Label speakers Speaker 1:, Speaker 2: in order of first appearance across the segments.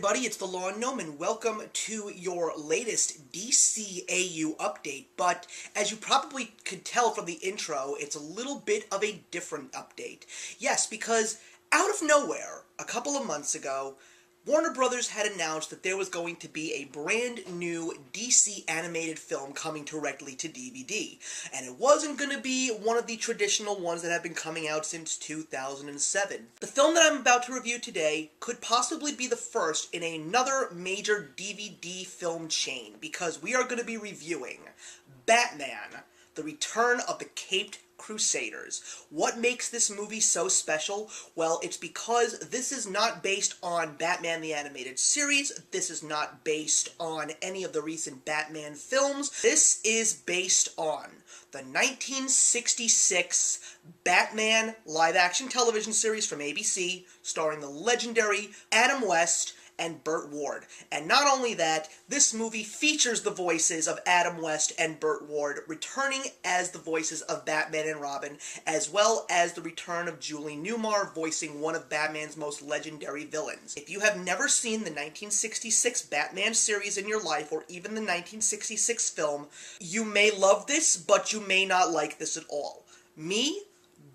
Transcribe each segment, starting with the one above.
Speaker 1: everybody, it's the Law Unknown, and welcome to your latest DCAU update. But as you probably could tell from the intro, it's a little bit of a different update. Yes, because out of nowhere, a couple of months ago, Warner Brothers had announced that there was going to be a brand new DC animated film coming directly to DVD. And it wasn't going to be one of the traditional ones that have been coming out since 2007. The film that I'm about to review today could possibly be the first in another major DVD film chain, because we are going to be reviewing Batman: The Return of the Caped Crusaders. What makes this movie so special? Well, it's because this is not based on Batman the Animated Series. This is not based on any of the recent Batman films. This is based on the 1966 Batman live-action television series from ABC, starring the legendary Adam West and Burt Ward. And not only that, this movie features the voices of Adam West and Burt Ward returning as the voices of Batman and Robin, as well as the return of Julie Newmar voicing one of Batman's most legendary villains. If you have never seen the 1966 Batman series in your life, or even the 1966 film, you may love this, but you may not like this at all. Me,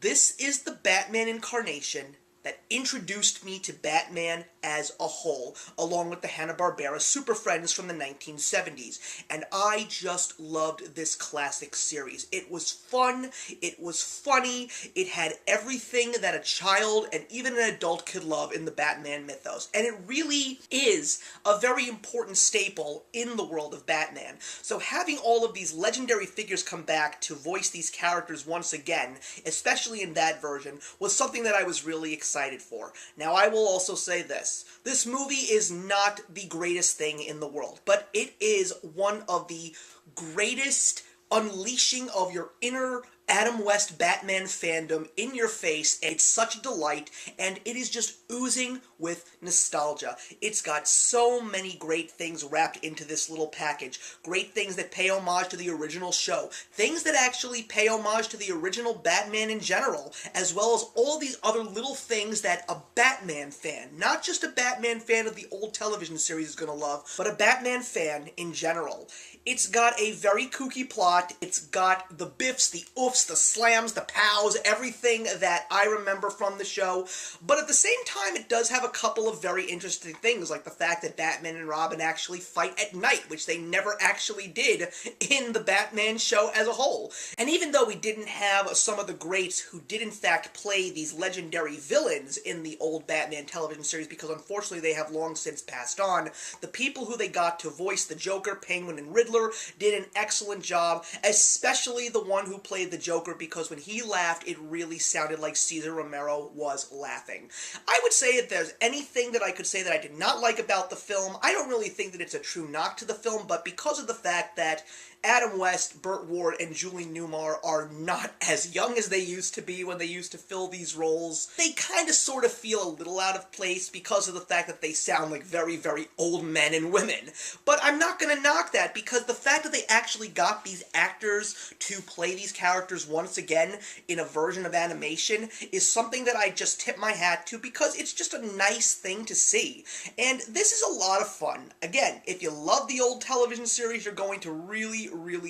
Speaker 1: this is the Batman incarnation that introduced me to Batman as a whole, along with the Hanna-Barbera Super Friends from the 1970s. And I just loved this classic series. It was fun, it was funny, it had everything that a child and even an adult could love in the Batman mythos. And it really is a very important staple in the world of Batman. So having all of these legendary figures come back to voice these characters once again, especially in that version, was something that I was really excited for. Now, I will also say this. This movie is not the greatest thing in the world, but it is one of the greatest unleashing of your inner Adam West Batman fandom in your face. It's such a delight, and it is just oozing with nostalgia. It's got so many great things wrapped into this little package. Great things that pay homage to the original show. Things that actually pay homage to the original Batman in general, as well as all these other little things that a Batman fan, not just a Batman fan of the old television series, is going to love, but a Batman fan in general. It's got a very kooky plot. It's got the biffs, the oofs, the slams, the pows, everything that I remember from the show. But at the same time, it does have a couple of very interesting things, like the fact that Batman and Robin actually fight at night, which they never actually did in the Batman show as a whole. And even though we didn't have some of the greats who did in fact play these legendary villains in the old Batman television series, because unfortunately they have long since passed on, the people who they got to voice the Joker, Penguin, and Riddler did an excellent job, especially the one who played the Joker, because when he laughed, it really sounded like Cesar Romero was laughing. I would say if there's anything that I could say that I did not like about the film, I don't really think that it's a true knock to the film, but because of the fact that Adam West, Burt Ward, and Julie Newmar are not as young as they used to be when they used to fill these roles, they kind of sort of feel a little out of place because of the fact that they sound like very, very old men and women. But I'm not going to knock that, because the fact that they actually got these actors to play these characters once again in a version of animation is something that I just tip my hat to, because it's just a nice thing to see. And this is a lot of fun. Again, if you love the old television series, you're going to really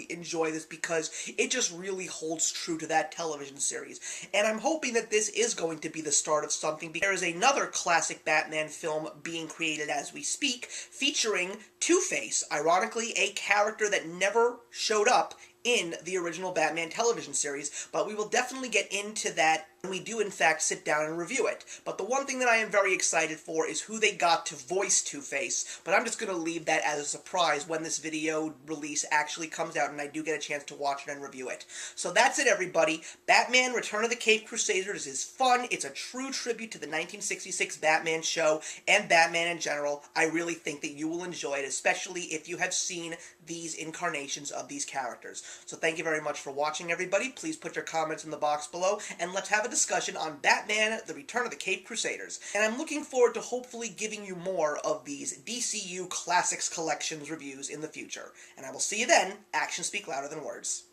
Speaker 1: enjoy this, because it just really holds true to that television series. And I'm hoping that this is going to be the start of something, because there is another classic Batman film being created as we speak, featuring Two-Face, ironically a character that never showed up in the original Batman television series, but we will definitely get into that when we do in fact sit down and review it. But the one thing that I am very excited for is who they got to voice Two-Face, but I'm just going to leave that as a surprise when this video release actually comes out and I do get a chance to watch it and review it. So that's it, everybody. Batman: Return of the Caped Crusaders is fun. It's a true tribute to the 1966 Batman show and Batman in general. I really think that you will enjoy it, especially if you have seen these incarnations of these characters. So thank you very much for watching, everybody. Please put your comments in the box below, and let's have a discussion on Batman: The Return of the Caped Crusaders. And I'm looking forward to hopefully giving you more of these DCU Classics Collections reviews in the future. And I will see you then. Actions speak louder than words.